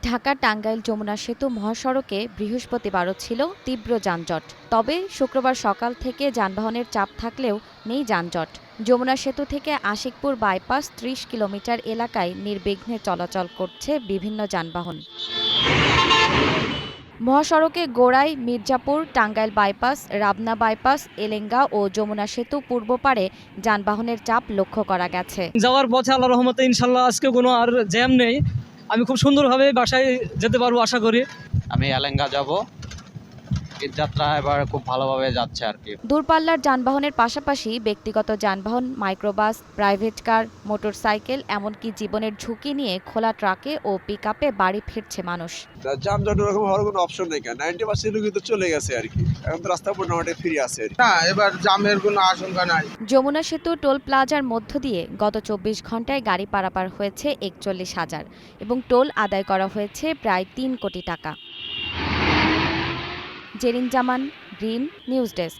ঢাকা-টাঙ্গাইল যমুনা সেতু মহাসড়কে বৃহস্পতিবারও ছিল তীব্র যানজট। তবে শুক্রবার সকাল থেকে যানবাহনের চাপ থাকলেও নেই যানজট। যমুনা সেতু থেকে আশিকপুর বাইপাস ৩০ কিলোমিটার এলাকায় নির্বিঘ্নে চলাচল করছে বিভিন্ন যানবাহন। মহাসড়কে গোড়াই, মির্জাপুর, টাঙ্গাইল বাইপাস, রাবনা বাইপাস, এলেঙ্গা ও যমুনা সেতু পূর্ব পারে যানবাহনের চাপ লক্ষ্য করা গেছে। যাওয়ার পথে আল্লাহর রহমতে ইনশাল্লাহ আজকে কোনো আর জ্যাম নেই। আমি খুব সুন্দরভাবে বাসায় যেতে পারবো আশা করি। আমি এলেঙ্গা যাব। ঈদ যাত্রা এবার খুব ভালোভাবে যাচ্ছে আর কি। দূরপাল্লার যানবাহনের পাশাপাশি ব্যক্তিগত যানবাহন, মাইক্রোবাস, প্রাইভেট কার, মোটরসাইকেল এমনকি জীবনের ঝুঁকি নিয়ে খোলা ট্রাকে ও পিকআপে বাড়ি ফিরছে মানুষ। যানজট ওরকম হওয়ার কোনো অপশন নেই, 90% লোকই তো চলে গেছে আর কি। এখন তো রাস্তা মোটামুটি ফ্রি আছে। না, এবার জামের কোনো আশঙ্কা নাই। যমুনা সেতু টোল প্লাজার মধ্য দিয়ে গত ২৪ ঘন্টায় গাড়ি পারাপার হয়েছে ৪১,০০০ এবং টোল আদায় করা হয়েছে প্রায় ৩ কোটি টাকা। জেরিন জামান, গ্রিন নিউজ ডেস্ক।